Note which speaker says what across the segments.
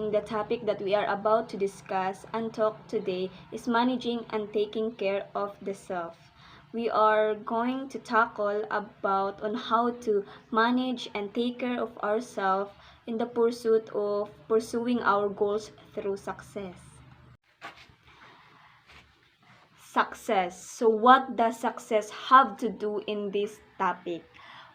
Speaker 1: King, the topic that we are about to discuss and talk today is managing and taking care of the self. We are going to tackle about on how to manage and take care of ourselves in the pursuit of pursuing our goals through success. Success. So what does success have to do in this topic?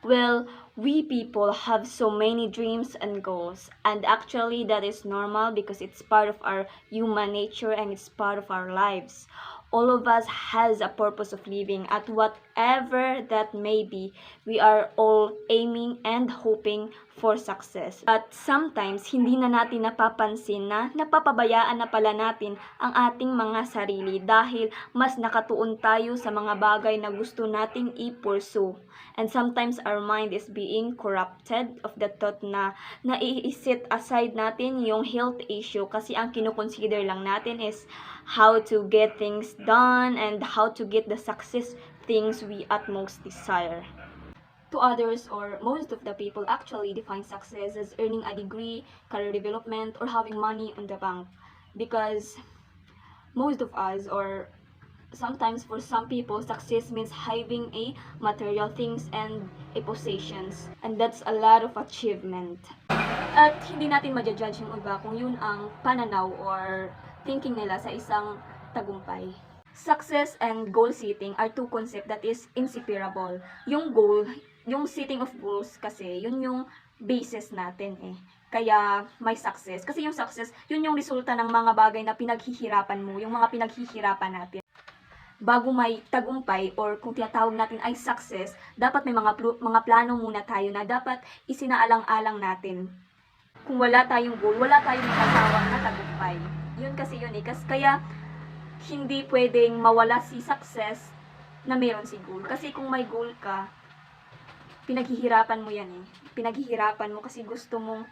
Speaker 1: Well, we people have so many dreams and goals, and actually that is normal because it's part of our human nature and it's part of our lives. All of us has a purpose of living at whatever that may be. We are all aiming and hoping for success. But sometimes hindi na natin napapansin na napapabayaan na pala natin ang ating mga sarili dahil mas nakatuon tayo sa mga bagay na gusto nating i-pursue. And sometimes our mind is being corrupted of the thought na nai-set aside natin yung health issue kasi ang kinukonsider lang natin is how to get things done and how to get the success things we at most desire. To others or most of the people actually define success as earning a degree, career development, or having money on the bank. Because most of us, or sometimes for some people, success means having a material things and a possessions. And that's a lot of achievement. At hindi natin ma-judge yung iba kung yun ang pananaw or thinking nila sa isang tagumpay. Success and goal setting are two concepts that is inseparable. Yung goal, yung setting of goals kasi, yun yung basis natin eh. Kaya may success. Kasi yung success, yun yung resulta ng mga bagay na pinaghihirapan mo, yung mga pinaghihirapan natin. Bago may tagumpay or kung tinatawag natin ay success, dapat may mga plano muna tayo na dapat isinaalang-alang natin. Kung wala tayong goal, wala tayong matatawag na tagumpay. Yun kasi yun eh. Kaya hindi pwedeng mawala si success na meron si goal. Kasi kung may goal ka, pinaghihirapan mo yan eh. Pinaghihirapan mo kasi gusto mong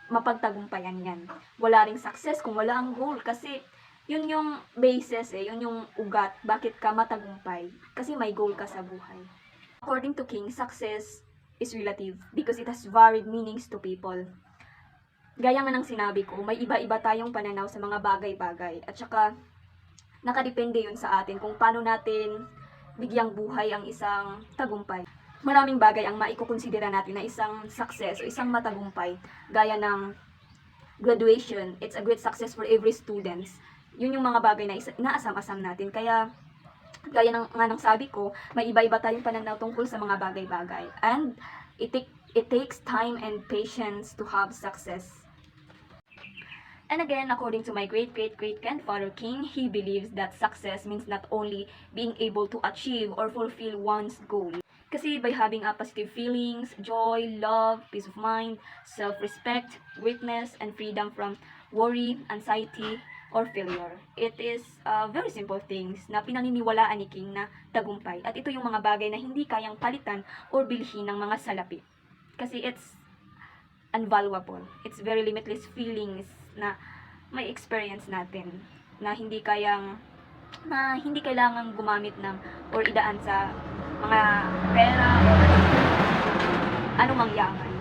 Speaker 1: mapagtagumpayan yan. Wala ring success kung wala ang goal kasi yun yung basis eh, yun yung ugat, bakit ka matagumpay. Kasi may goal ka sa buhay. According to King, success is relative because it has varied meanings to people. Gaya nga ng sinabi ko, may iba-iba tayong pananaw sa mga bagay-bagay. At saka, nakadepende yun sa atin kung paano natin bigyang buhay ang isang tagumpay. Maraming bagay ang maikukonsidera natin na isang success o isang matagumpay. Gaya ng graduation, it's a great success for every student. Yun yung mga bagay na inaasam-asam natin. Kaya, gaya ng sabi ko, may iba-iba tayong pananaw tungkol sa mga bagay-bagay. And it takes time and patience to have success. And again, according to my great-great-great-grandfather King, he believes that success means not only being able to achieve or fulfill one's goal. Kasi by having a positive feelings, joy, love, peace of mind, self-respect, greatness, and freedom from worry, anxiety, or failure. It is very simple things na pinaniniwalaan ni King na tagumpay. At ito yung mga bagay na hindi kayang palitan or bilhin ng mga salapi. Kasi it's unvaluable. It's very limitless feelings na may experience natin na hindi kailangang gumamit ng or idaan sa mga pera or anumang yaman.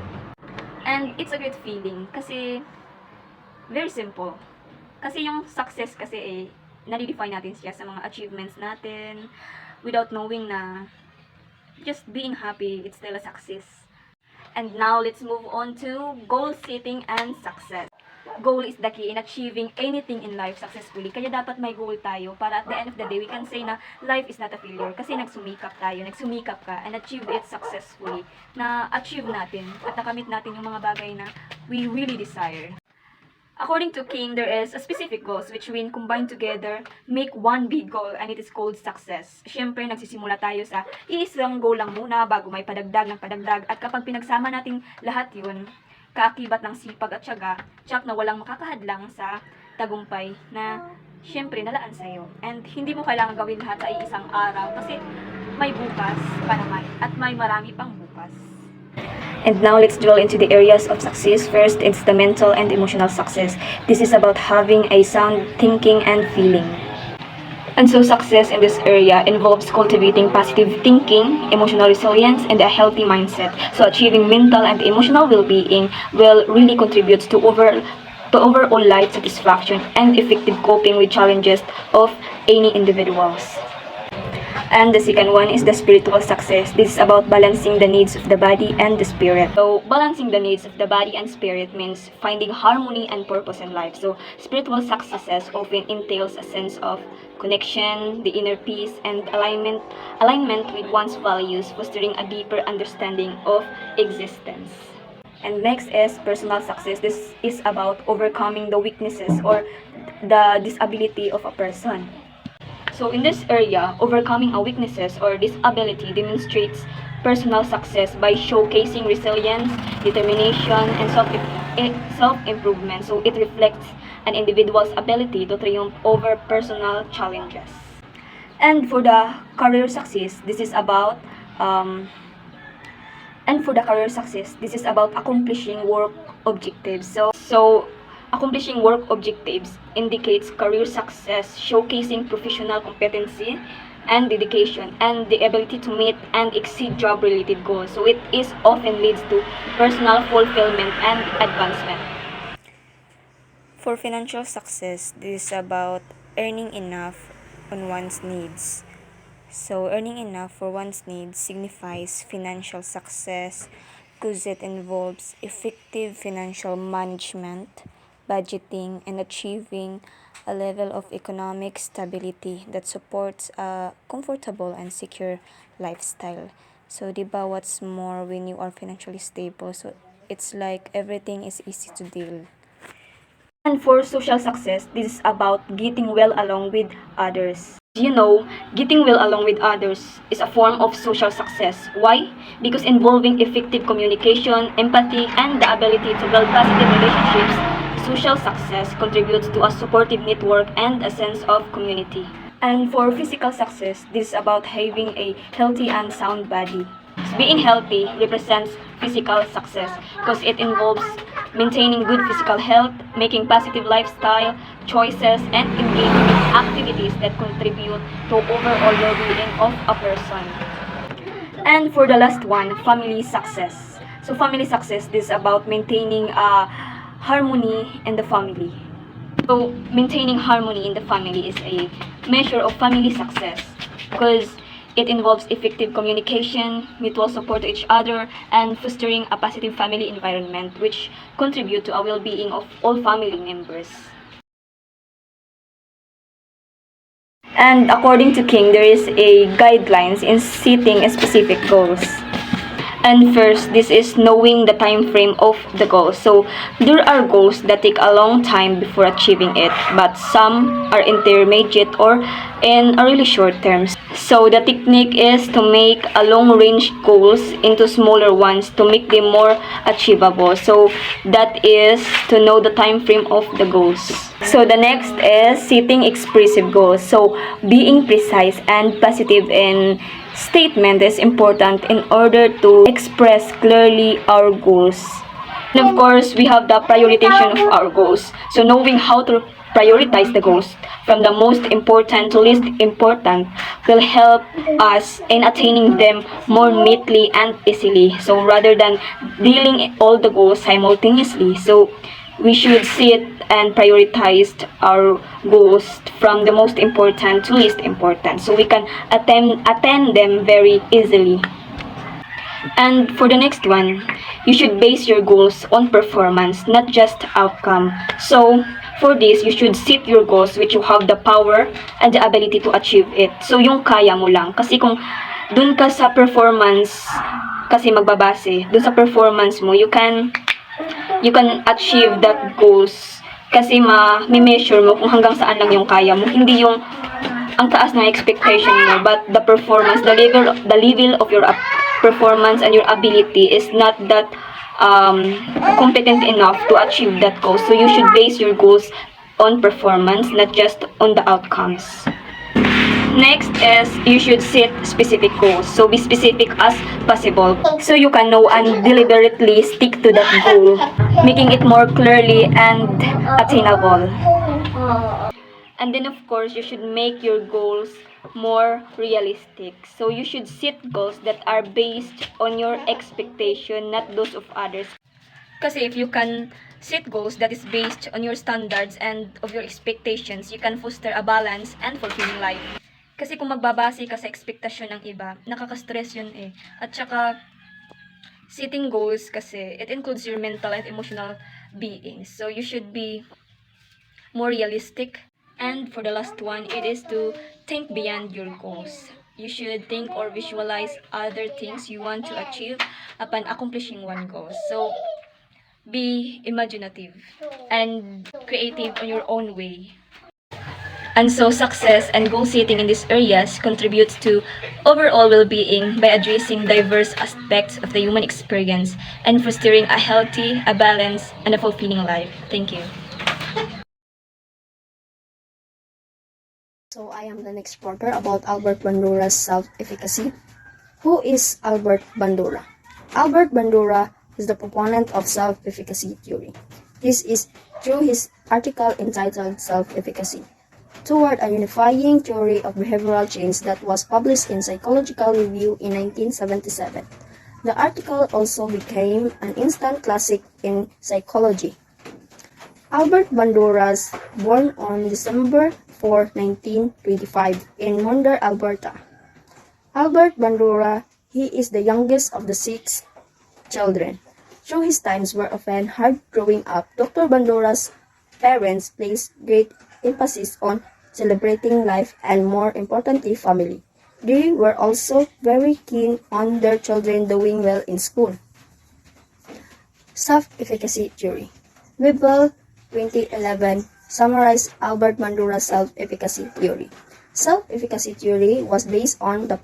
Speaker 1: And it's a great feeling kasi very simple. Kasi yung success kasi eh, nadi-define natin siya sa mga achievements natin without knowing na just being happy, it's still a success. And now, let's move on to goal setting and success. Goal is the key in achieving anything in life successfully. Kaya dapat may goal tayo para at the end of the day, we can say na life is not a failure. Kasi nagsumikap ka and achieve it successfully. Na-achieve natin at nakamit natin yung mga bagay na we really desire. According to King, there is a specific goals which when combined together, make one big goal and it is called success. Siyempre, nagsisimula tayo sa iisang goal lang muna bago may padagdag. At kapag pinagsama natin lahat yun, kaakibat ng sipag at tiyaga, tiyak na walang makakahadlang sa tagumpay na siyempre nalaan sa'yo. And hindi mo kailangan gawin lahat sa iisang araw kasi may bukas pa naman at may marami pang bukas. And now let's dwell into the areas of success. First, it's the mental and emotional success. This is about having a sound thinking and feeling. And so success in this area involves cultivating positive thinking, emotional resilience, and a healthy mindset. So achieving mental and emotional well-being will really contribute to to overall life satisfaction and effective coping with challenges of any individuals. And the second one is the spiritual success. This is about balancing the needs of the body and the spirit. So, balancing the needs of the body and spirit means finding harmony and purpose in life. So, spiritual successes often entails a sense of connection, the inner peace, and alignment with one's values, fostering a deeper understanding of existence. And next is personal success. This is about overcoming the weaknesses or the disability of a person. So in this area, overcoming our weaknesses or disability demonstrates personal success by showcasing resilience, determination, and self-improvement. So it reflects an individual's ability to triumph over personal challenges. And for the career success, this is about accomplishing work objectives. So accomplishing work objectives indicates career success, showcasing professional competency and dedication and the ability to meet and exceed job-related goals. So it is often leads to personal fulfillment and advancement.
Speaker 2: For financial success, this is about earning enough on one's needs. So, earning enough for one's needs signifies financial success because it involves effective financial management, budgeting, and achieving a level of economic stability that supports a comfortable and secure lifestyle. So, di ba, what's more when you are financially stable? So, it's like everything is easy to deal.
Speaker 1: And for social success, this is about getting well along with others. Getting well along with others is a form of social success. Why? Because involving effective communication, empathy, and the ability to build positive relationships, social success contributes to a supportive network and a sense of community. And for physical success, this is about having a healthy and sound body. Being healthy represents physical success because it involves maintaining good physical health, making positive lifestyle choices, and engaging in activities that contribute to overall well-being of a person. And for the last one, family success. So family success is about maintaining harmony in the family. So maintaining harmony in the family is a measure of family success because it involves effective communication, mutual support to each other, and fostering a positive family environment which contribute to a well-being of all family members. And according to King, there is a guidelines in setting specific goals. And first, this is knowing the time frame of the goal. So there are goals that take a long time before achieving it, but some are intermediate or in a really short terms. So the technique is to make a long-range goals into smaller ones to make them more achievable. So that is to know the time frame of the goals. So the next is setting expressive goals. So being precise and positive in statement is important in order to express clearly our goals. And of course, we have the prioritization of our goals. So knowing how to prioritize the goals from the most important to least important will help us in attaining them more neatly and easily. So rather than dealing all the goals simultaneously, so we should set and prioritize our goals from the most important to least important so we can attend them very easily. And for the next one, you should base your goals on performance, not just outcome. So, for this, you should set your goals which you have the power and the ability to achieve it. So, yung kaya mo lang. Kasi kung dun ka sa performance, kasi magbabase, dun sa performance mo, you can achieve that goals. Kasi ma-measure mo kung hanggang saan lang yung kaya mo. Hindi yung ang taas ng expectation mo, but the performance, the level of your performance and your ability is not that competent enough to achieve that goal. So you should base your goals on performance, not just on the outcomes. Next is you should set specific goals. So be specific as possible so you can know and deliberately stick to that goal, making it more clearly and attainable. And then of course, you should make your goals more realistic. So you should set goals that are based on your expectation, not those of others. Kasi if you can set goals that is based on your standards and of your expectations, you can foster a balance and fulfilling life. Kasi kung magbabase ka sa expectation ng iba, nakaka-stress yun eh. At saka, setting goals kasi, it includes your mental and emotional being. So, you should be more realistic. And for the last one, it is to think beyond your goals. You should think or visualize other things you want to achieve upon accomplishing one goal. So, be imaginative and creative on your own way. And so success and goal setting in these areas contributes to overall well-being by addressing diverse aspects of the human experience and fostering a healthy, a balanced, and a fulfilling life. Thank you.
Speaker 3: So I am the next reporter about Albert Bandura's self-efficacy. Who is Albert Bandura? Albert Bandura is the proponent of self-efficacy theory. This is through his article entitled Self-Efficacy, toward a unifying theory of behavioral change that was published in Psychological Review in 1977. The article also became an instant classic in psychology. Albert Bandura, born on December 4, 1925 in Munda, Alberta. Albert Bandura, he is the youngest of the 6 children. Though his times were often hard growing up, Dr. Bandura's parents placed great emphasis on celebrating life and, more importantly, family. They were also very keen on their children doing well in school. Self-efficacy theory. Webel 2011 summarized Albert Bandura's self-efficacy theory. Self-efficacy theory was based on the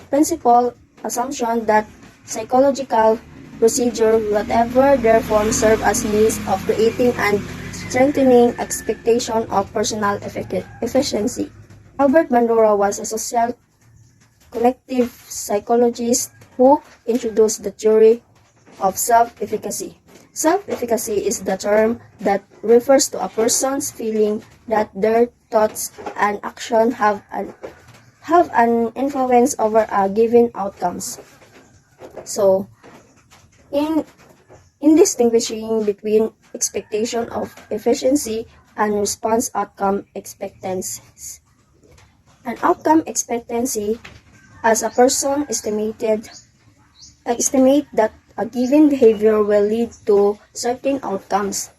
Speaker 3: principal assumption that psychological procedure, whatever their form, serve as means of creating and strengthening expectation of personal efficiency. Albert Bandura was a social cognitive psychologist who introduced the theory of self-efficacy. Self-efficacy is the term that refers to a person's feeling that their thoughts and actions have an influence over a given outcomes. So, in distinguishing between expectation of efficiency and response outcome expectancies. An outcome expectancy, as a person estimate that a given behavior will lead to certain outcomes.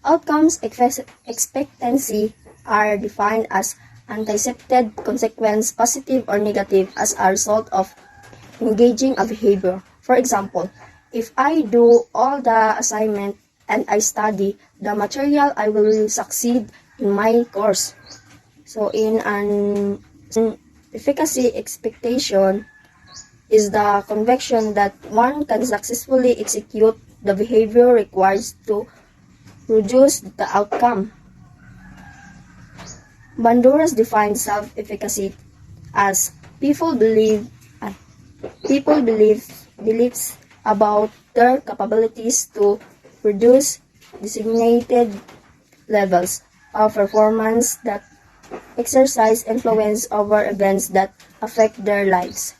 Speaker 3: Outcomes expectancy are defined as anticipated consequence, positive or negative, as a result of engaging a behavior. For example, if I do all the assignment and I study the material, I will succeed in my course. So in an efficacy expectation is the conviction that one can successfully execute the behavior required to produce the outcome. Bandura defines self-efficacy as people beliefs about their capabilities to produce designated levels of performance that exercise influence over events that affect their lives.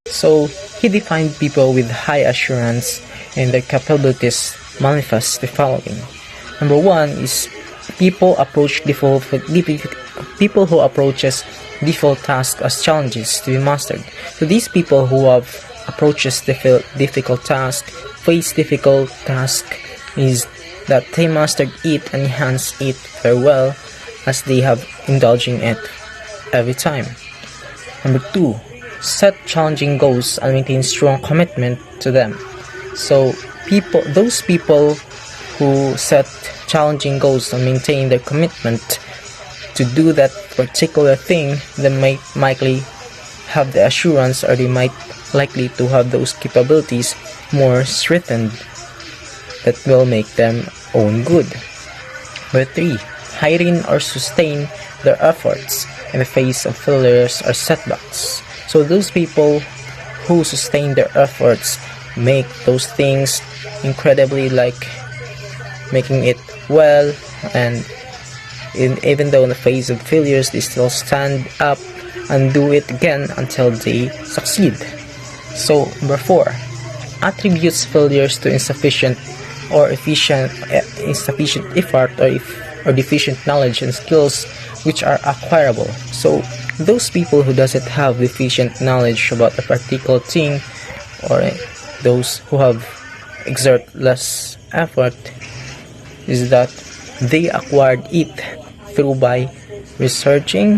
Speaker 4: So, he defined people with high assurance in their capabilities manifest the following. Number 1 is people who approaches difficult tasks as challenges to be mastered. So these people who have approaches difficult tasks, face difficult task, is that they mastered it and enhance it very well as they have indulging it every time. Number 2, set challenging goals and maintain strong commitment to them. So those people who set challenging goals and maintain their commitment to do that particular thing, they might likely have the assurance, or they might likely to have those capabilities more strengthened that will make them own good. Number 3, hiding or sustain their efforts in the face of failures or setbacks. So those people who sustain their efforts make those things incredibly, like making it well, and even though in the face of failures they still stand up and do it again until they succeed. So number 4, attributes failures to insufficient or insufficient effort, or deficient knowledge and skills which are acquirable. So those people who doesn't have deficient knowledge about a particular thing, or those who have exert less effort, is that they acquired it through researching,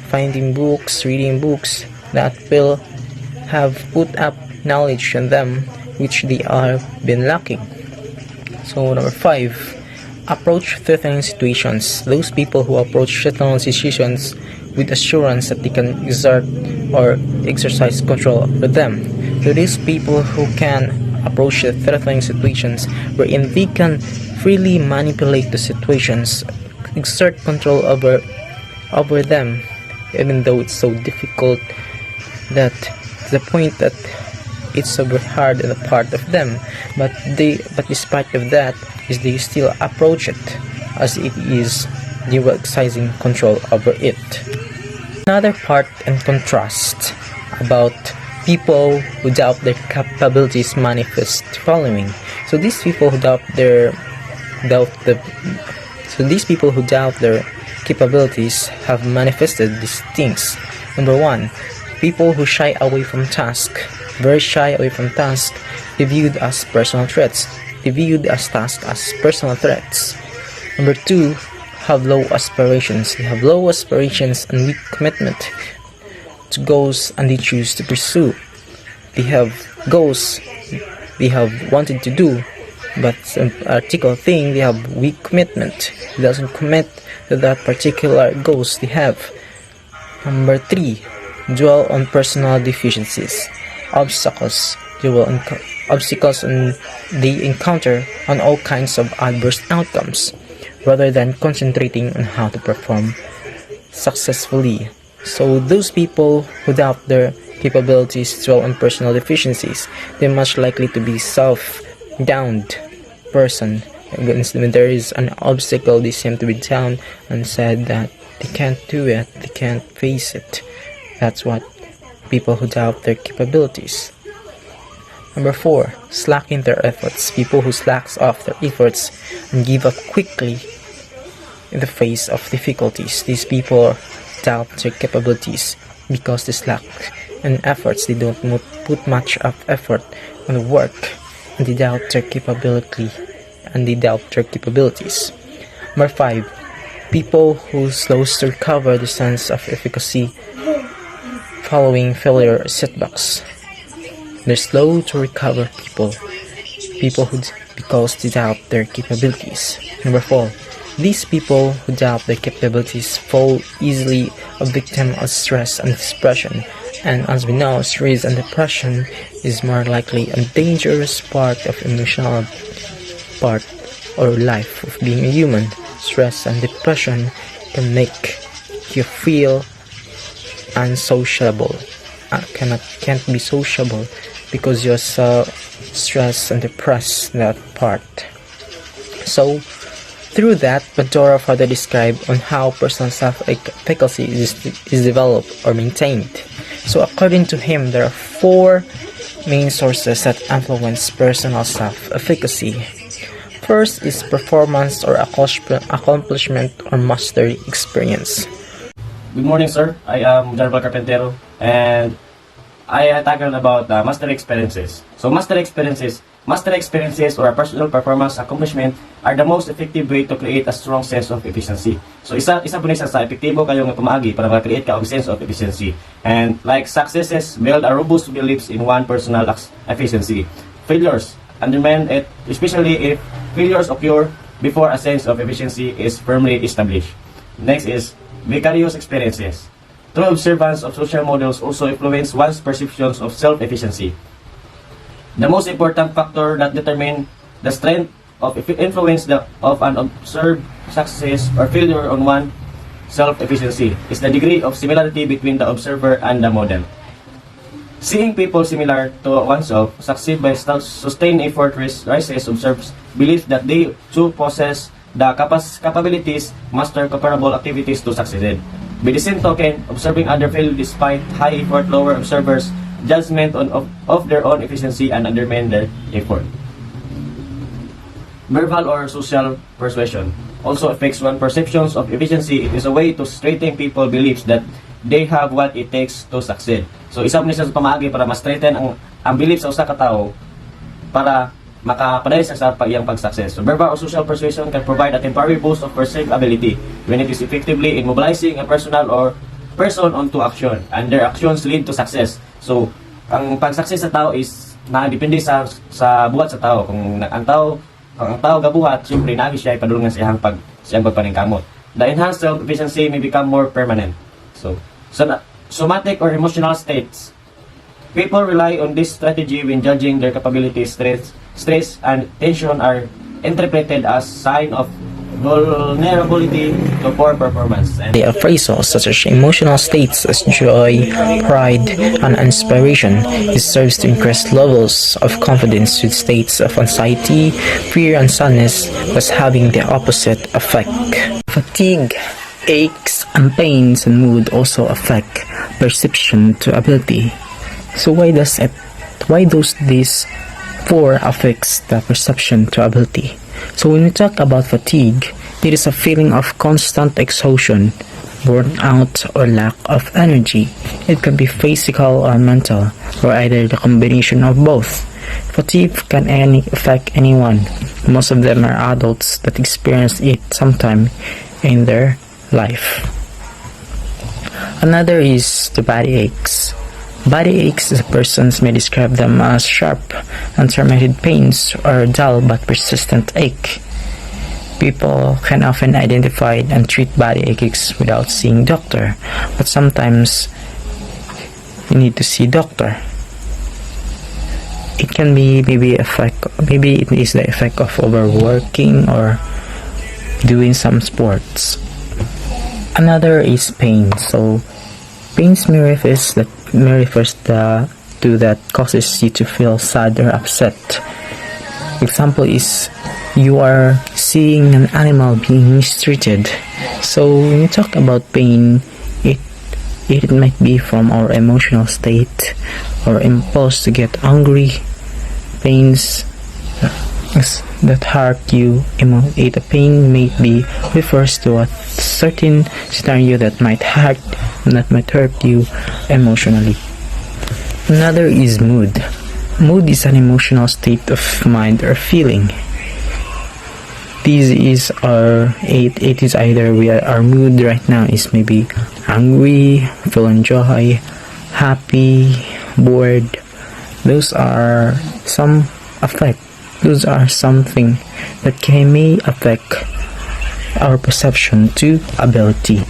Speaker 4: finding books, reading books that will have put up knowledge on them which they are been lacking. So number 5, approach threatening situations. Those people who approach threatening situations with assurance that they can exert or exercise control over them. So these people who can approach the threatening situations wherein they can freely manipulate the situations, exert control over them, even though it's so difficult, that the point that it's so hard on the part of them, but despite of that is they still approach it as it is, they were exercising control over it. Another part and contrast about people who doubt their capabilities manifest following. So these people who doubt their capabilities have manifested these things. Number 1, people who shy away from task, very shy away from task, they viewed as personal threats. Number 2, have low aspirations. They have low aspirations and weak commitment to goals and they choose to pursue. They have goals they have wanted to do, but some particular thing they have weak commitment. They doesn't commit to that particular goals they have. Number 3, dwell on personal deficiencies, obstacles. And they encounter on all kinds of adverse outcomes, rather than concentrating on how to perform successfully. So those people who doubt their capabilities dwell on personal deficiencies. They're much likely to be self-downed person. When there is an obstacle, they seem to be down and said that they can't do it, they can't face it. That's what people who doubt their capabilities. Number 4, slacking their efforts. People who slacks off their efforts and give up quickly in the face of difficulties. These people doubt their capabilities because they slack in efforts. They don't put much of effort on the work, and they doubt their capabilities. Number 5, people who slows to recover the sense of efficacy following failure or setbacks. They're slow to recover people who because they doubt their capabilities. Number 4, these people who doubt their capabilities fall easily a victim of stress and depression. And as we know, stress and depression is more likely a dangerous part of emotional part or life of being a human. Stress and depression can make you feel unsociable. Can't be sociable because you're so stressed and depressed, that part. So through that, Bandura further described on how personal self-efficacy is developed or maintained. So according to him, there are 4 main sources that influence personal self-efficacy. First is performance or accomplishment or mastery experience.
Speaker 5: Good morning, sir. I am Jarval Carpentero, and I tackled about mastery experiences. So mastery experiences or a personal performance accomplishment are the most effective way to create a strong sense of efficiency. So isa po nisa sa epektibo kayo nga pamaagi para ma-create ka og sense of efficiency. And like successes build a robust beliefs in one personal efficiency. Failures undermine it, especially if failures occur before a sense of efficiency is firmly established. Next is vicarious experiences. True observance of social models also influence one's perceptions of self-efficiency. The most important factor that determine the strength of influence of an observed success or failure on one self-efficiency is the degree of similarity between the observer and the model. Seeing people similar to oneself succeed by sustained effort raises observes belief that they too possess the capabilities master comparable activities to succeed. By the same token, observing other fail despite high effort lower observers' judgment of their own efficiency and undermine their effort. Verbal or social persuasion also affects one perceptions of efficiency. It is a way to strengthen people beliefs that they have what it takes to succeed. So isa man siya sa pamaagi para ma-strengthen ang belief sa usa ka tawo para makapadali sa iyang pag-success. So verbal or social persuasion can provide a temporary boost of perceived ability when it is effectively in mobilizing a person onto action, and their actions lead to success. So ang pag-success sa tao is depende sa buhat sa tao. Kung ang tao gabuhat, siyempre nagi siya ipadulungan sa iyang pagpaningkamot. The enhanced self-efficiency may become more permanent. So somatic or emotional states. People rely on this strategy when judging their capabilities. Stress and tension are interpreted as sign of vulnerability to poor performance. And
Speaker 4: The appraisals such as emotional states as joy, pride, and inspiration, it serves to increase levels of confidence, with states of anxiety, fear, and sadness thus having the opposite effect. Fatigue, aches, and pains and mood also affect perception to ability. So why those these four affects the perception to ability? So when we talk about fatigue, it is a feeling of constant exhaustion, burnout, or lack of energy. It can be physical or mental, or either the combination of both. Fatigue can affect anyone. Most of them are adults that experience it sometime in their life. Another is the body aches. Body aches, as persons may describe them as sharp, intermittent pains or dull but persistent ache. People can often identify and treat body aches without seeing doctor, but sometimes you need to see doctor. It can be maybe it is the effect of overworking or doing some sports. Another is pain. So pains may refers to that causes you to feel sad or upset. Example is you are seeing an animal being mistreated. So when you talk about pain, it might be from our emotional state or impulse to get angry. Pains that hurt you, a pain may be refers to a certain scenario that might hurt you emotionally. Another is mood. Mood is an emotional state of mind or feeling. It is either our mood right now is maybe angry, feeling joy, happy, bored. Those are some something that may affect our perception to ability.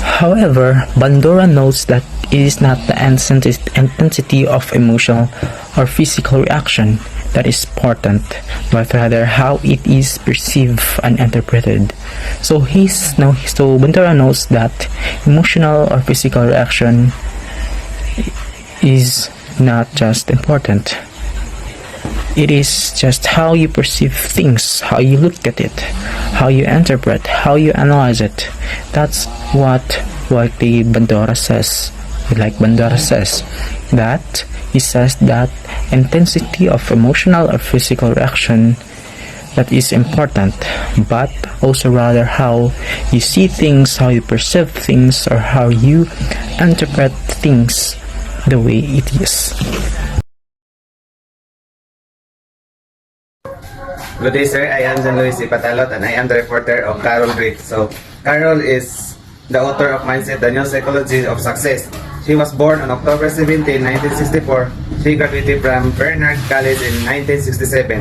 Speaker 4: However, Bandura notes that it is not the intensity of emotional or physical reaction that is important, but rather how it is perceived and interpreted. So Bandura notes that emotional or physical reaction is not just important. It is just how you perceive things, how you look at it, how you interpret, how you analyze it. That's what the Bandura says. Like Bandura says, that he says that intensity of emotional or physical reaction that is important, but also rather how you see things, how you perceive things, or how you interpret things the way it is.
Speaker 6: Good day, sir. I am John Luis Ipatalot and I am the reporter of Carol Grit. So, Carol is the author of Mindset, the New Psychology of Success. She was born on October 17, 1964. She graduated from Barnard College in 1967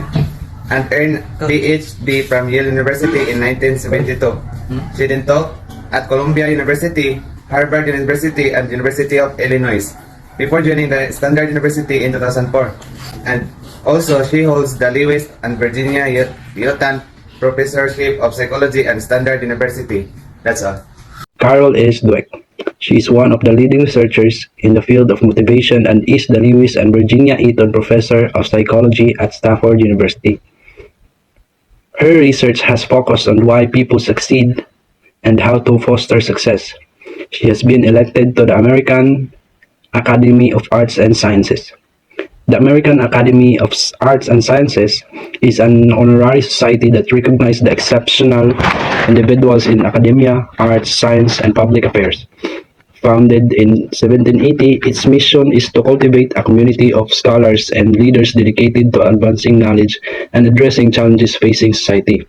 Speaker 6: and earned PhD from Yale University in 1972. She then taught at Columbia University, Harvard University, and University of Illinois before joining the Standard University in 2004. And also, she holds the Lewis and Virginia Yotan Professorship of Psychology at Standard University. That's all.
Speaker 7: Carol S. Dweck. She is one of the leading researchers in the field of motivation and is the Lewis and Virginia Eaton Professor of Psychology at Stanford University. Her research has focused on why people succeed and how to foster success. She has been elected to the American Academy of Arts and Sciences. The American Academy of Arts and Sciences is an honorary society that recognizes the exceptional individuals in academia, arts, science, and public affairs. Founded in 1780, its mission is to cultivate a community of scholars and leaders dedicated to advancing knowledge and addressing challenges facing society.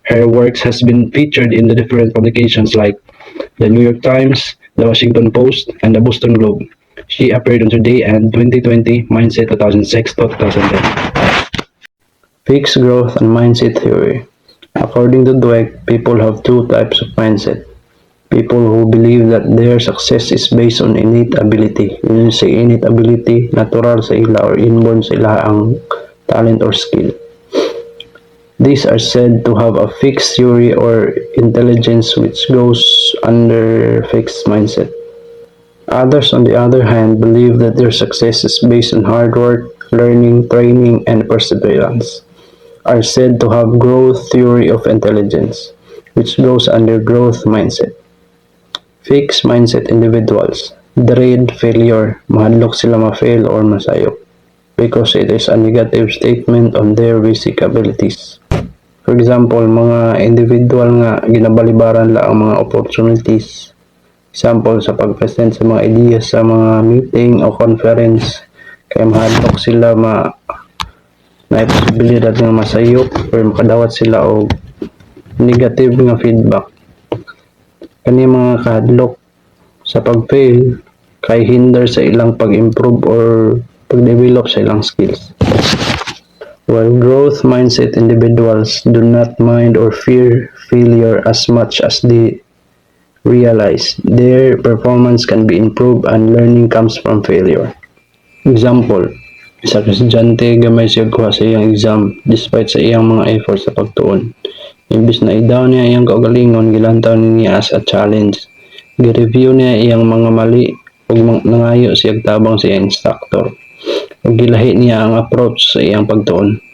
Speaker 7: Her works has been featured in the different publications like the New York Times, the Washington Post, and the Boston Globe. She appeared on Today and 2020 Mindset 2006 to 2010. Fixed growth and mindset theory. According to Dweck, people have two types of mindset. People who believe that their success is based on innate ability. Yun sa innate ability, natural sa ila or inborn sa ila ang talent or skill. These are said to have a fixed theory or intelligence which goes under fixed mindset. Others, on the other hand, believe that their success is based on hard work, learning, training, and perseverance. Are said to have growth theory of intelligence, which goes under growth mindset. Fixed mindset individuals dread failure, mahadlok sila ma-fail or masayop, because it is a negative statement on their basic abilities. For example, mga individual nga ginabalibaran lang ang mga opportunities. Example, sa pag-present sa mga ideas sa mga meeting o conference, kaya mahadlok sila na posibilidad nga masayop or makadawat sila og negative nga feedback. Kani mga kahadlok sa pag-fail kay hinder sa ilang pag-improve or pag-develop sa ilang skills. While growth mindset individuals do not mind or fear failure as much as they realize their performance can be improved and learning comes from failure. Example, isa ka estudyante gamay siya kuha sa iyang exam despite sa iyang mga effort sa pagtuon. Imbis na i-down niya iyang kaugalingon, gilantaw niya as a challenge. Gi-review niya iyang mga mali ug nangayo siya tabang sa iyang instructor. Ug gilahi niya ang approach sa iyang pagtuon.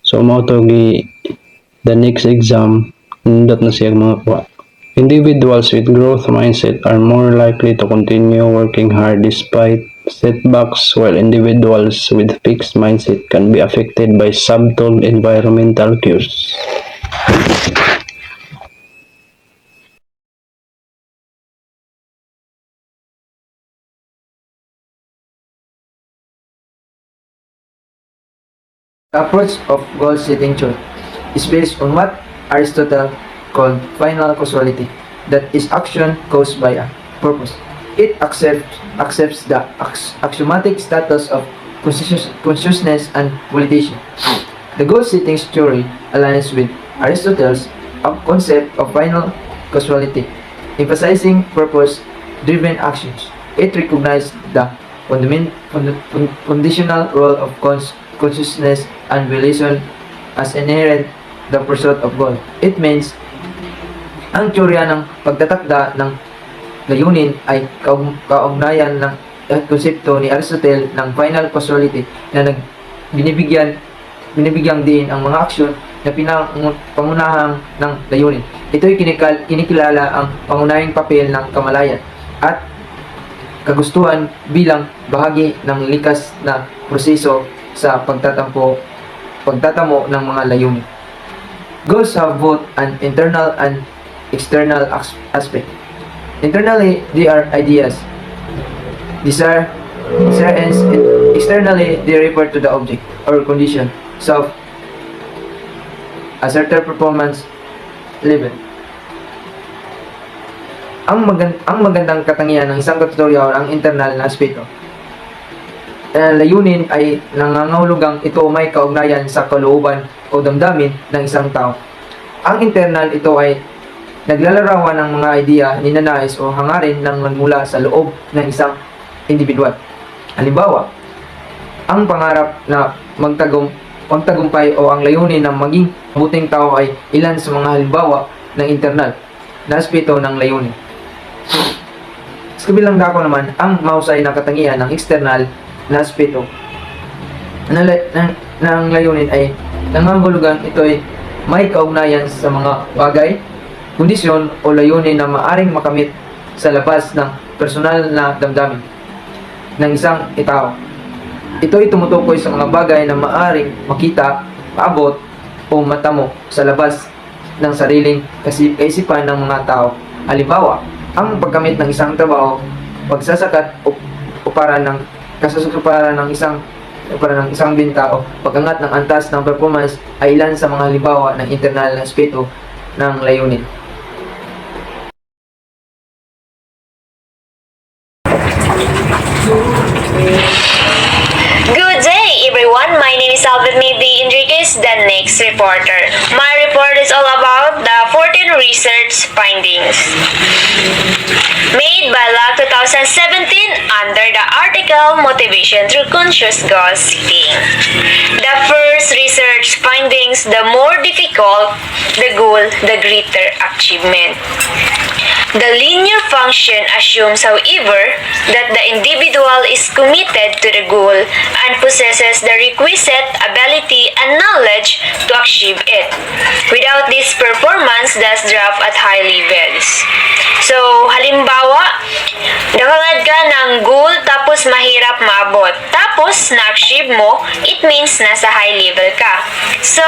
Speaker 7: So mao to the next exam nindot na siya mga kuha. Individuals with growth mindset are more likely to continue working hard despite setbacks, while individuals with fixed mindset can be affected by subtle environmental cues.
Speaker 8: The approach of goal setting theory is based on what Aristotle called final causality, that is action caused by a purpose. It accepts the axiomatic status of consciousness and volition. The goal setting theory aligns with Aristotle's concept of final causality, emphasizing purpose-driven actions. It recognizes the conditional role of consciousness and volition as inherent the pursuit of goal. It means ang teorya ng pagtatakda ng layunin ay kaugnayan ng konsepto ni Aristotle ng final causality na binibigyang din ang mga aksyon na pangunahang ng layunin. Ito'y kinikilala ang pangunahing papel ng kamalayan at kagustuhan bilang bahagi ng likas na proseso sa pagtatamo ng mga layunin. Goals have both an internal and external aspect. Internally, they are ideas, desire, ends, and externally, they refer to the object or condition, self, a certain performance level. Ang magandang katangian ng isang tutorial ang internal na aspeto. Layunin ay nangangahulugang ito may kaugnayan sa kalooban o damdamin ng isang tao. Ang internal, ito ay naglalarawan ng mga idea, ninanais o hangarin ng magmula sa loob ng isang individual. Halimbawa, ang pangarap na magtagumpay o ang layunin ng maging mabuting tao ay ilan sa mga halimbawa ng internal na aspeto ng layunin. Sa kabilang dako naman, ang mahusay na katangian ng external na aspeto ng layunin ay nangangahulugan ito ay may kaugnayan sa mga bagay, kondisyon o layunin na maaring makamit sa labas ng personal na damdamin ng isang tao. Ito ay tumutukoy sa mga bagay na maaring makita, maabot, o matamo sa labas ng sariling kaisipan ng mga tao. Halimbawa, ang pagkamit ng isang trabaho, pagsasakat o para ng kasasuparan ng isang binta o pag-angat ng antas ng performance ay ilan sa mga halimbawa ng internal na aspeto ng layunin.
Speaker 9: Good day, everyone. My name is Alvin Maybe Enriquez, the next reporter. My report is all about the 14 research findings made by LAC 2017 under the article Motivation Through Conscious Goal Setting. The first research findings, the more difficult the goal, the greater achievement. The linear function assumes, however, that the individual is committed to the goal and possesses the requisite ability and knowledge to achieve it. Without this, performance does drop at high levels. So, halimbawa, nakangad ka ng goal tapos mahirap maabot. Tapos, na-achieve mo, it means nasa high level ka. So,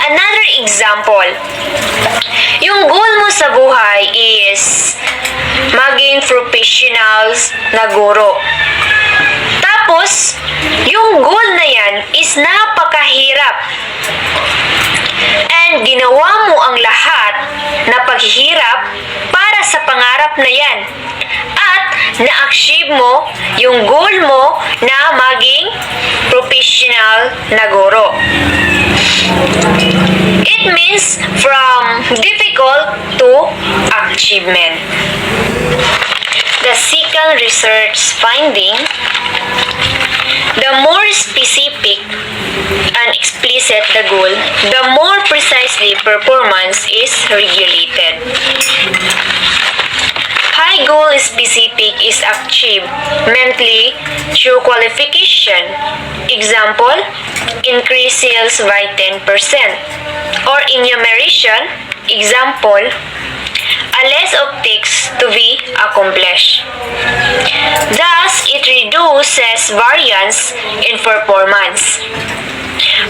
Speaker 9: another example, yung goal mo sa buhay is maging professionals na guro. Tapos, yung goal na yan is napakahirap. And ginawa mo ang lahat na paghihirap para sa pangarap na yan. At na-achieve mo yung goal mo na maging professional na guro. It means from difficult to achievement. The second research finding, the more specific and explicit the goal, the more precisely performance is regulated. High goal specific is achieved mentally through qualification. Example, increase sales by 10%. Or enumeration, example, a list of tasks to be accomplished. Thus, it reduces variance in performance,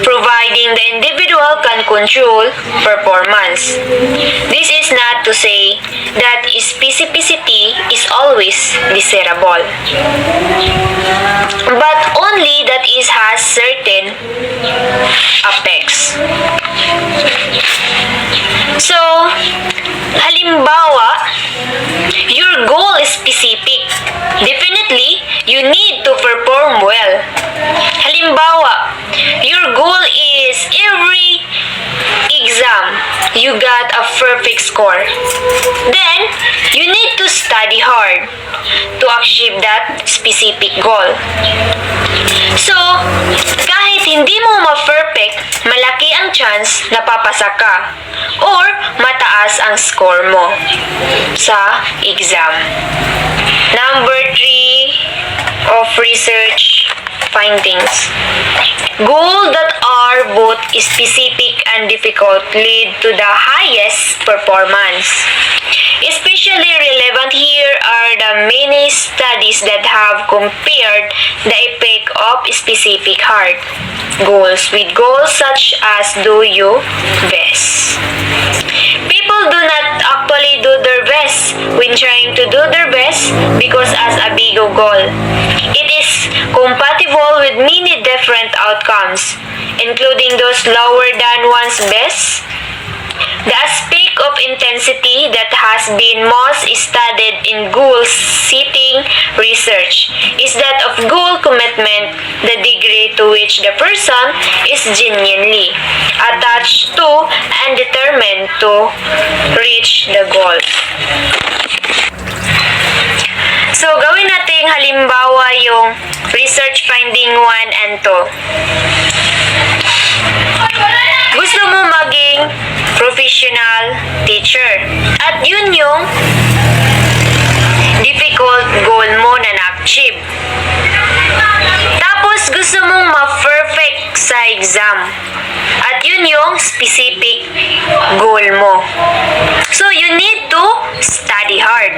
Speaker 9: providing the individual can control performance. This is not to say that specificity is always desirable, but only that it has certain effects. So, halimbawa, your goal is specific. Definitely, you need to perform well. Halimbawa, your goal is every exam, you got a perfect score. Then, you need to study hard to achieve that specific goal. So, kahit hindi mo ma-perfect, malaki ang chance na papasa ka or mataas ang score mo sa exam. Number 3 of research findings. Goals that are both specific and difficult lead to the highest performance. Especially relevant here are the many studies that have compared the effect of specific hard goals with goals such as do your best. People do not actually do their best when trying to do their best because as a big goal, it is compatible with many different outcomes, including those lower than one's best. The aspect of intensity that has been most studied in goal setting research is that of goal commitment, the degree to which the person is genuinely attached to and determined to reach the goal. So, gawin natin halimbawa yung research finding 1 and 2. Gusto mo maging professional teacher. At yun yung difficult goal mo na na-achieve. Tapos gusto mong ma-perfect sa exam. At yun yung specific goal mo. So you need to study hard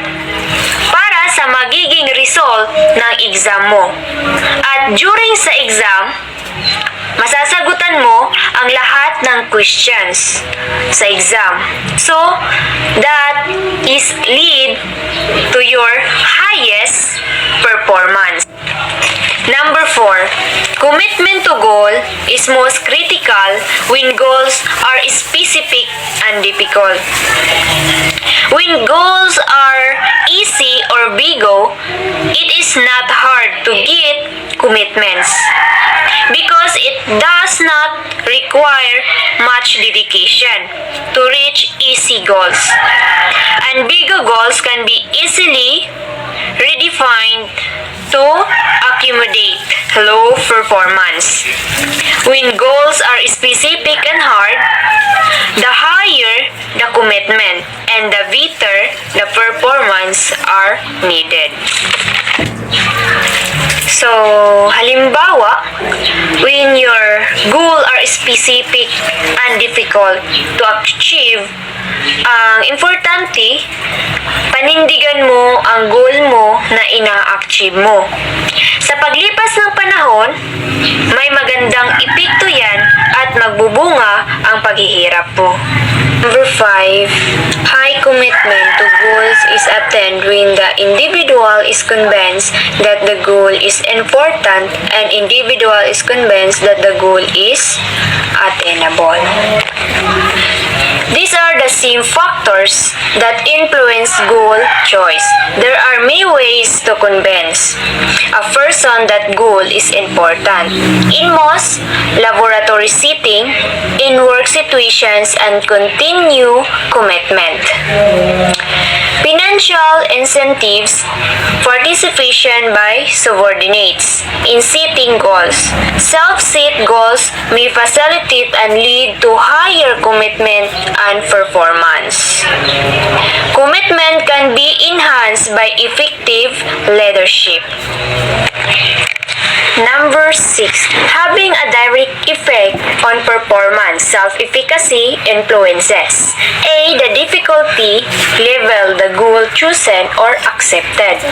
Speaker 9: para sa magiging result ng exam mo. At At during sa exam, masasagutan mo ang lahat ng questions sa exam. So, that is lead to your highest performance. Number 4, commitment to goal is most critical when goals are specific and difficult. When goals are easy or bigo, it is not hard to get commitments because it does not require much dedication to reach easy goals. And bigger goals can be easily redefined to accommodate low performance. When goals are specific and hard, the higher the commitment and the better the performance are needed. So, halimbawa, when your goal are specific and difficult to achieve, ang importante, panindigan mo ang goal mo na ina-achieve mo. Sa paglipas ng panahon, may magandang epekto yan at magbubunga ang paghihirap mo. Number 5, high commitment to goals is attained when the individual is convinced that the goal is important and individual is convinced that the goal is attainable. These are the same factors that influence goal choice. There are many ways to convince a person that goal is important. In most laboratory setting, in work situations, and continue commitment. Financial incentives, participation by subordinates in setting goals. Self-set goals may facilitate and lead to higher commitment and performance. Commitment can be enhanced by effective leadership. Number 6, having a direct effect on performance. Self-efficacy influences A. The difficulty level the goal chosen or accepted.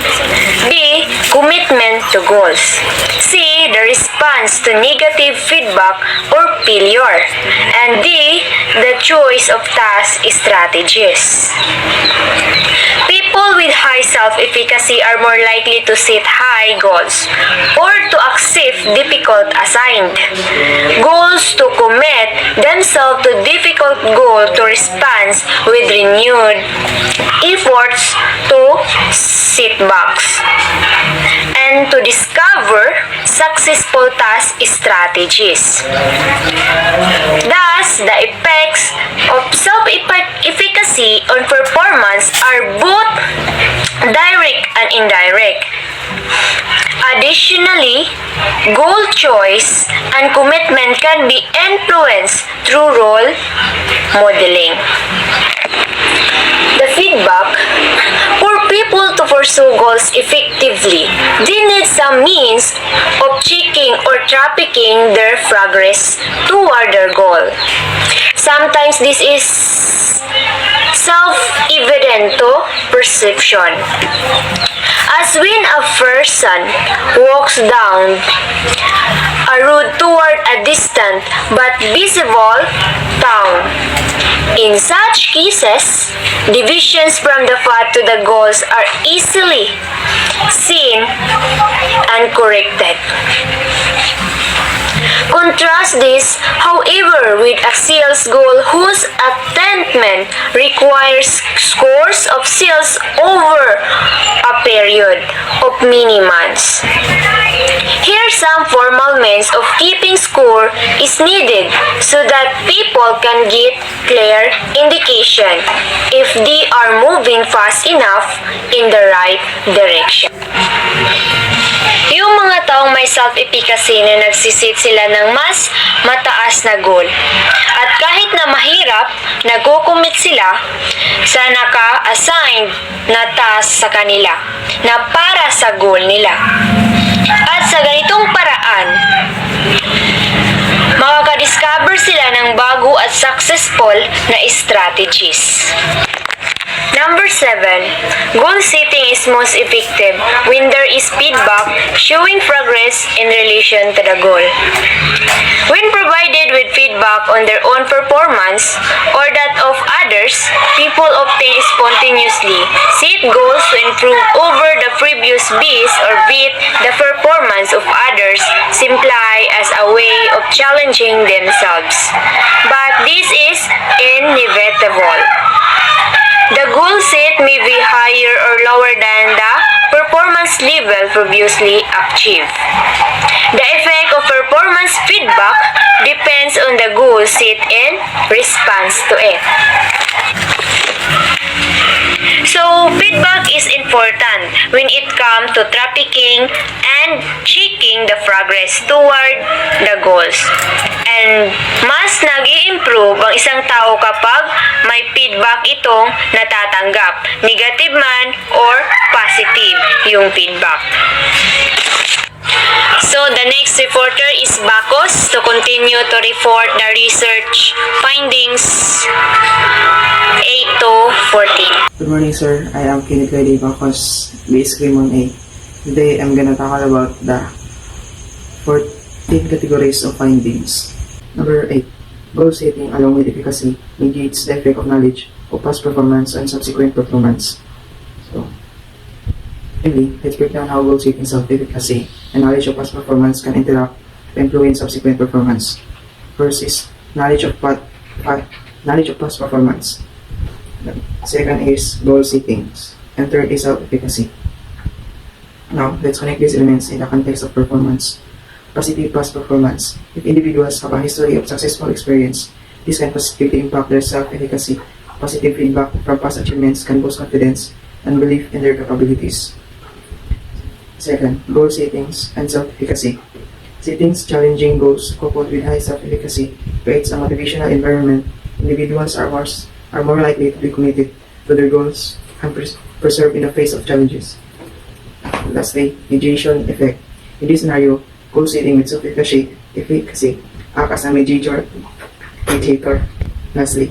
Speaker 9: B. Commitment to goals. C. The response to negative feedback or failure. And D. The choice of task strategies. People with high self-efficacy are more likely to set high goals or to accept difficult assigned goals, to commit themselves to difficult goal, to respond with renewed efforts to setbacks, and to discover successful task strategies. Thus, the effects of self-efficacy on performance are both direct and indirect. Additionally, goal choice and commitment can be influenced through role modeling. The feedback for people to pursue goals effectively, they need some means of checking or tracking their progress toward their goal. Sometimes this is self-evident to perception. As when a person walks down a road toward a distant but visible town. In such cases, deviations from the path to the goals are easily seen and corrected. Contrast this, however, with a sales goal whose attainment requires scores of sales over a period of many months. Here, some formal means of keeping score is needed so that people can get clear indication if they are moving fast enough in the right direction. Yung mga taong may self-efficacy na nagsisit sila ng mas mataas na goal. At kahit na mahirap, nagko-commit sila sa naka-assigned na task sa kanila na para sa goal nila. At sa ganitong paraan, makaka-discover sila ng bago at successful successful na strategies. Number 7, goal setting is most effective when there is feedback showing progress in relation to the goal. When provided with feedback on their own performance or that of others, people often spontaneously set goals to improve over the previous base or beat the performance of others simply as a way of challenging themselves. But this is inevitable. The goal set may be higher or lower than the performance level previously achieved. The effect of performance feedback depends on the goal set and response to it. So, feedback is important when it comes to tracking and checking the progress toward the goals. And mas nag-i-improve ang isang tao kapag may feedback itong natatanggap, negative man or positive yung feedback. So, the next reporter is Bacos to continue to report the research findings 8 to 14.
Speaker 10: Good morning, sir. I am Kenneth Lady Bacos, base Grimon A. Today, I'm gonna talk about the 14 categories of findings. Number 8. Goal setting along with efficacy negates the effect of knowledge of past performance and subsequent performance. So, anyway, let's break down how goal setting self-efficacy and knowledge of past performance can interact to influence subsequent performance. First is knowledge of past performance. Second is goal settings. And third is self-efficacy. Now, let's connect these elements in the context of performance. Positive past performance. If individuals have a history of successful experience, this can positively impact their self-efficacy. Positive feedback from past achievements can boost confidence and belief in their capabilities. Second, goal settings and self-efficacy. Settings challenging goals coupled with high self-efficacy creates a motivational environment. Individuals are more likely to be committed to their goals and persevere in the face of challenges. Lastly, mediation effect. In this scenario, goal setting with self-efficacy act as a mediator. Lastly,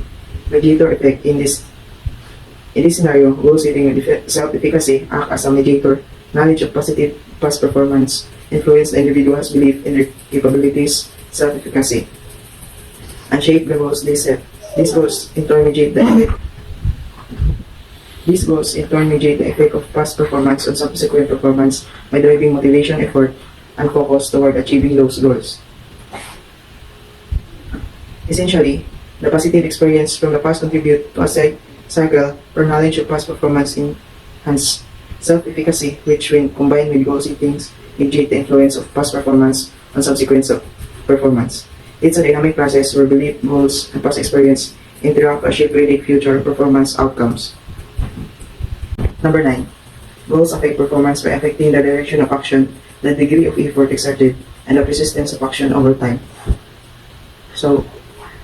Speaker 10: mediator effect. In this scenario, goal setting with self-efficacy act as a mediator. Knowledge of positive past performance influence the individual's belief in their capabilities, self-efficacy, and shape the goals they set. These goals in turn mediate the effect of past performance on subsequent performance by driving motivation, effort, and focus toward achieving those goals. Essentially, the positive experience from the past contribute to a cycle or knowledge of past performance enhance self-efficacy, which when combined with goal settings, mediate the influence of past performance on subsequent performance. It's a dynamic process where belief, goals, and past experience interact to shape predict future performance outcomes. Number 9. Goals affect performance by affecting the direction of action, the degree of effort exerted, and the persistence of action over time. So,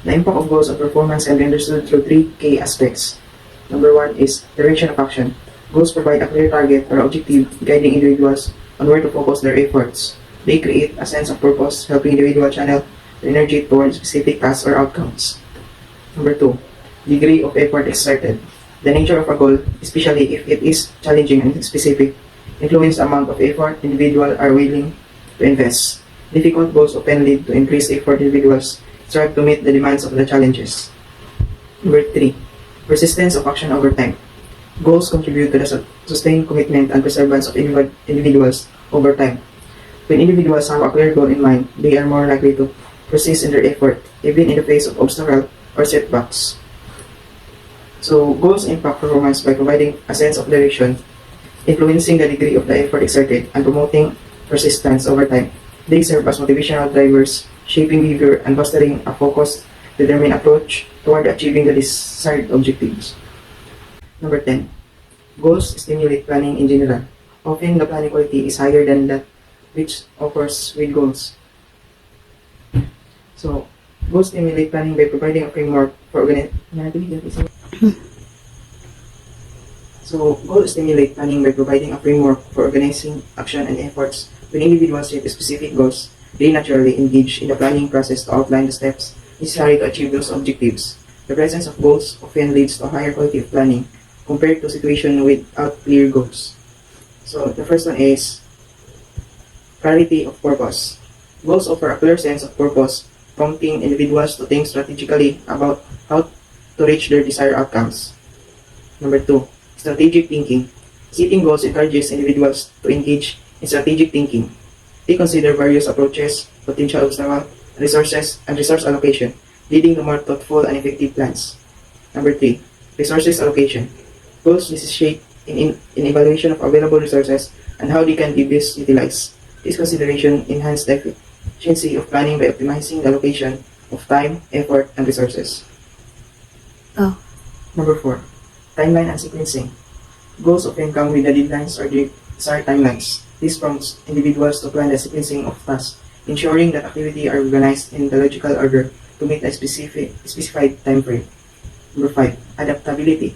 Speaker 10: the impact of goals on performance can be understood through 3 key aspects. Number 1 is direction of action. Goals provide a clear target or objective guiding individuals on where to focus their efforts. They create a sense of purpose, helping individual channel their energy towards specific tasks or outcomes. Number 2, degree of effort exerted. The nature of a goal, especially if it is challenging and specific, influence the amount of effort individuals are willing to invest. Difficult goals often lead to increased effort individuals strive to meet the demands of the challenges. Number 3, persistence of action over time. Goals contribute to the sustained commitment and perseverance of individuals over time. When individuals have a clear goal in mind, they are more likely to persist in their effort, even in the face of obstacles or setbacks. So, goals impact performance by providing a sense of direction, influencing the degree of the effort exerted, and promoting persistence over time. They serve as motivational drivers, shaping behavior and fostering a focused, determined approach toward achieving the desired objectives. Number 10. Goals stimulate planning in general. Often, the planning quality is higher than that which occurs with goals. So, goals stimulate planning by providing a framework for goals stimulate planning by providing a framework for organizing action and efforts. When individuals set specific goals, they naturally engage in the planning process to outline the steps necessary to achieve those objectives. The presence of goals often leads to a higher quality of planning compared to situation without clear goals. So the first one is clarity of purpose. Goals offer a clear sense of purpose, prompting individuals to think strategically about how to reach their desired outcomes. Number 2, strategic thinking. Setting goals encourages individuals to engage in strategic thinking. They consider various approaches, potential obstacles, resources, and resource allocation, leading to more thoughtful and effective plans. Number 3, resources allocation. Goals necessitate in evaluation of available resources and how they can be best utilized. This consideration enhances the efficiency of planning by optimizing the allocation of time, effort, and resources. Number 4, timeline and sequencing. Goals often come with the deadlines or desired timelines. This prompts individuals to plan the sequencing of tasks, ensuring that activities are organized in the logical order to meet a specified time frame. Number 5, adaptability.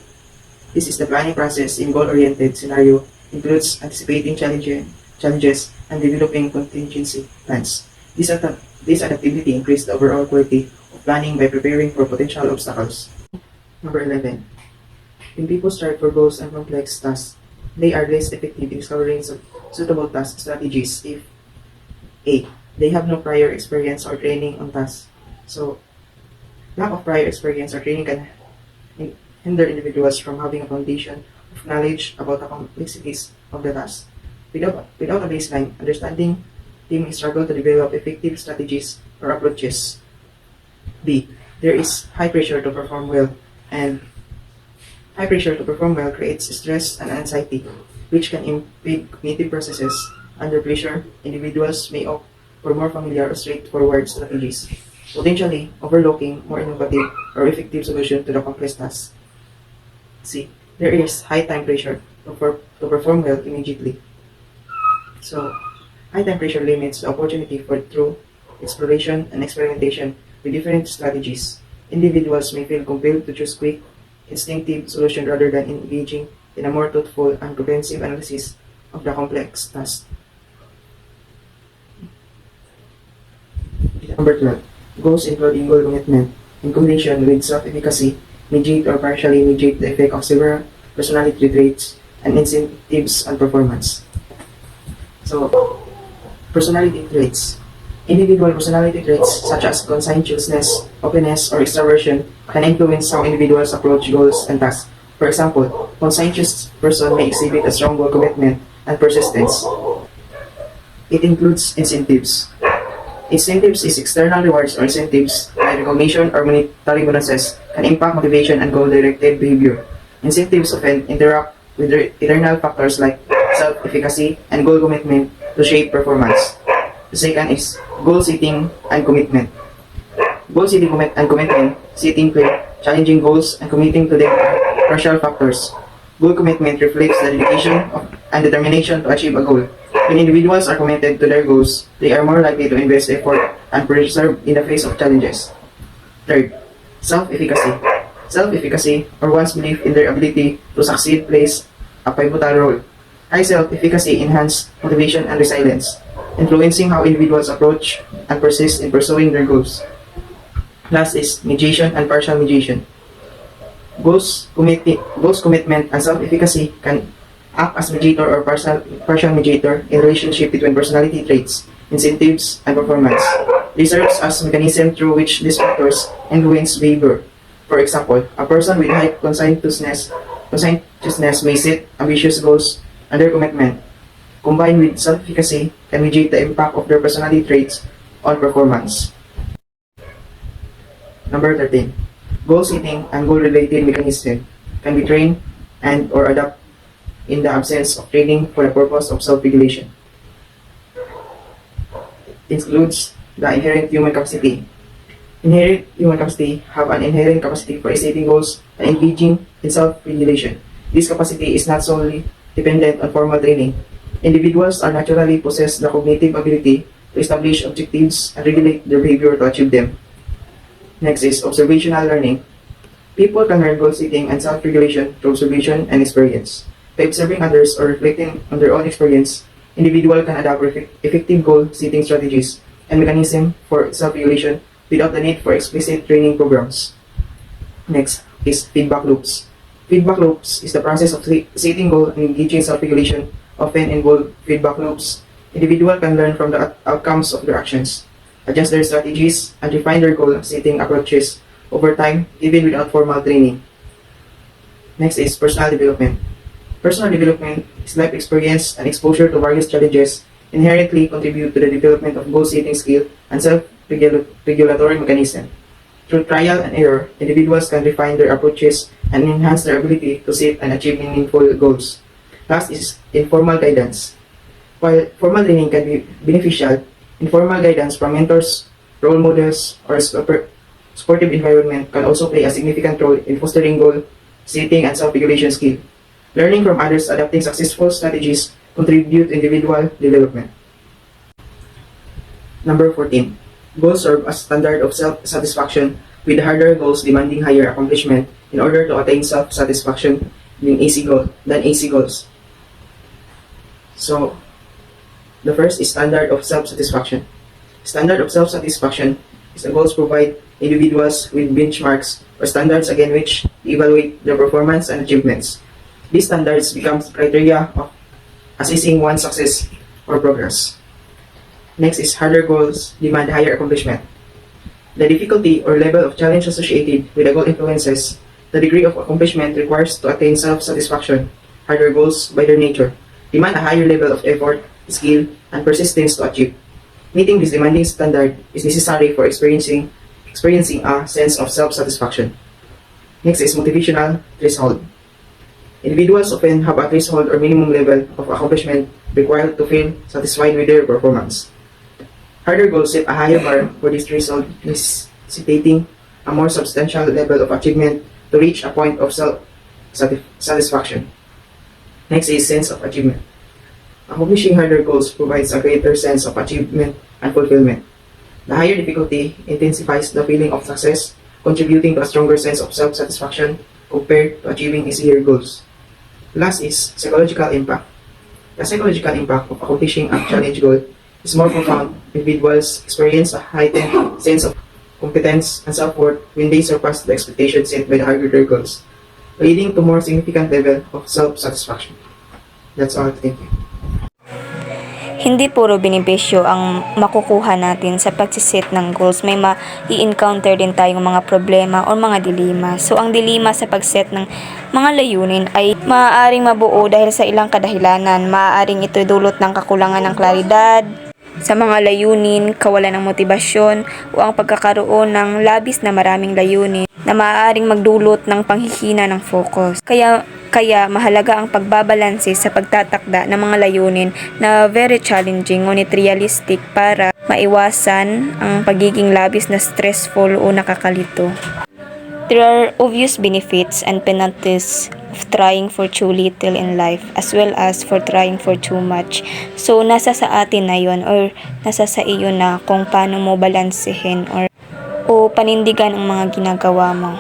Speaker 10: This is the planning process in goal-oriented scenario, includes anticipating challenges and developing contingency plans. This adaptability increases the overall quality of planning by preparing for potential obstacles. Number 11. When people strive for goals and complex tasks, they are less effective in discovering suitable task strategies if A. They have no prior experience or training on tasks. So, lack of prior experience or training can hinder individuals from having a foundation of knowledge about the complexities of the task. Without a baseline understanding, they may struggle to develop effective strategies or approaches. B. There is high pressure to perform well, and high pressure to perform well creates stress and anxiety, which can impede cognitive processes. Under pressure, individuals may opt for more familiar or straightforward strategies, potentially overlooking more innovative or effective solutions to the complex task. C. There is high time pressure to perform well immediately. So, high time pressure limits the opportunity for true exploration and experimentation with different strategies. Individuals may feel compelled to choose quick, instinctive solutions rather than engaging in a more thoughtful and comprehensive analysis of the complex task. Number 12. Goals including goal commitment in combination with self-efficacy mediate or partially mediate the effect of several personality traits and incentives on performance. So, personality traits. Individual personality traits such as conscientiousness, openness, or extraversion can influence how individuals approach goals and tasks. For example, conscientious person may exhibit a strong goal commitment and persistence. It includes incentives. Incentives is external rewards or incentives like recognition or monetary bonuses can impact motivation and goal-directed behavior. Incentives often interact with internal factors like self-efficacy and goal commitment to shape performance. The second is goal setting and commitment. Goal setting and commitment, setting clear, challenging goals and committing to them are crucial factors. Goal commitment reflects the dedication and determination to achieve a goal. When individuals are committed to their goals, they are more likely to invest effort and persevere in the face of challenges. Third, self-efficacy. Self-efficacy, or one's belief in their ability to succeed, plays a pivotal role. High self-efficacy enhances motivation and resilience, influencing how individuals approach and persist in pursuing their goals. Last is mediation and partial mediation. Goals commitment and self-efficacy can act as mediator or partial mediator in relationship between personality traits, incentives, and performance. They serve as mechanism through which these factors influence behavior. For example, a person with high conscientiousness may set ambitious goals, and their commitment, combined with self-efficacy, can mediate the impact of their personality traits on performance. Number 13. Goal setting and goal-related mechanism can be trained and or adapted in the absence of training for the purpose of self-regulation. It includes the inherent human capacity. Inherent human capacity have an inherent capacity for setting goals and engaging in self-regulation. This capacity is not solely dependent on formal training. Individuals are naturally possess the cognitive ability to establish objectives and regulate their behavior to achieve them. Next is observational learning. People can learn goal setting and self-regulation through observation and experience. By observing others or reflecting on their own experience, individuals can adopt effective goal-setting strategies and mechanisms for self-regulation without the need for explicit training programs. Next is feedback loops. Feedback loops is the process of setting goal and engaging self-regulation, often involve feedback loops. Individual can learn from the outcomes of their actions, adjust their strategies, and refine their goal setting approaches over time, even without formal training. Next is personal development. Personal development is life experience and exposure to various challenges inherently contribute to the development of goal-setting skill and self-regulatory mechanism. Through trial and error, individuals can refine their approaches and enhance their ability to set and achieve meaningful goals. Last is informal guidance. While formal training can be beneficial, informal guidance from mentors, role models, or a supportive environment can also play a significant role in fostering goal setting and self-regulation skill. Learning from others adapting successful strategies contribute to individual development. Number 14. Goals serve as standard of self-satisfaction, with harder goals demanding higher accomplishment in order to attain self-satisfaction than AC goals. So, the first is standard of self-satisfaction. Standard of self-satisfaction is the goals provide individuals with benchmarks or standards against which to evaluate their performance and achievements. These standards become criteria of assessing one's success or progress. Next is harder goals demand higher accomplishment. The difficulty or level of challenge associated with a goal influences the degree of accomplishment required to attain self-satisfaction. Harder goals, by their nature, demand a higher level of effort, skill, and persistence to achieve. Meeting this demanding standard is necessary for experiencing a sense of self-satisfaction. Next is motivational threshold. Individuals often have a threshold or minimum level of accomplishment required to feel satisfied with their performance. Harder goals set a higher bar for this threshold, necessitating a more substantial level of achievement to reach a point of self-satisfaction. Next is sense of achievement. Accomplishing harder goals provides a greater sense of achievement and fulfillment. The higher difficulty intensifies the feeling of success, contributing to a stronger sense of self-satisfaction compared to achieving easier goals. Last is psychological impact. The psychological impact of accomplishing a challenge goal is more profound. Individuals experience a heightened sense of competence and self-worth when they surpass the expectations set by the harder goals, leading to more significant level of self-satisfaction. That's all. Thank you.
Speaker 2: Hindi puro benepisyo ang makukuha natin sa pagsiset ng goals. May ma-i-encounter din tayong mga problema o mga dilema. So, ang dilema sa pagset ng mga layunin ay maaaring mabuo dahil sa ilang kadahilanan. Maaaring ito dulot ng kakulangan ng klaridad sa mga layunin, kawalan ng motibasyon, o ang pagkakaroon ng labis na maraming layunin na maaaring magdulot ng panghihina ng focus. Kaya mahalaga ang pagbabalanse sa pagtatakda ng mga layunin na very challenging ngunit realistic para maiwasan ang pagiging labis na stressful o nakakalito. There are obvious benefits and penalties of trying for too little in life as well as for trying for too much. So, nasa sa atin na yun or nasa sa iyo na kung paano mo balansehin o panindigan ang mga ginagawa mo.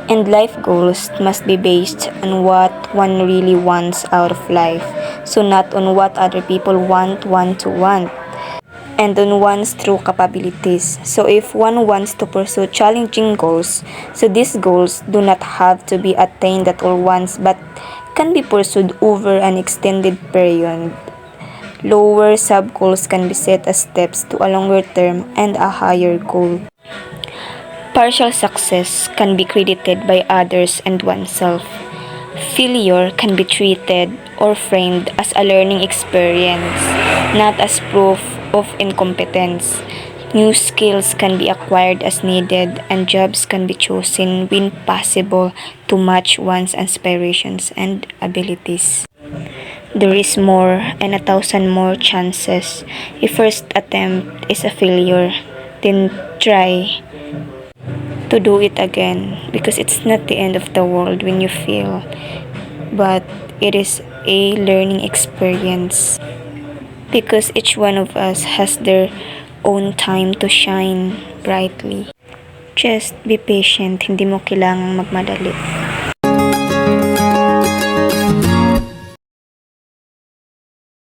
Speaker 2: And life goals must be based on what one really wants out of life. So not on what other people want one to want. And on one's true capabilities. So if one wants to pursue challenging goals, so these goals do not have to be attained at all once but can be pursued over an extended period. Lower sub-goals can be set as steps to a longer term and a higher goal. Partial success can be credited by others and oneself. Failure can be treated or framed as a learning experience, not as proof of incompetence. New skills can be acquired as needed, and jobs can be chosen when possible to match one's aspirations and abilities. There is more and 1,000 more chances. If first attempt is a failure, then try to do it again, because it's not the end of the world when you fail, but it is a learning experience, because each one of us has their own time to shine brightly. Just be patient, hindi mo kailangang magmadali.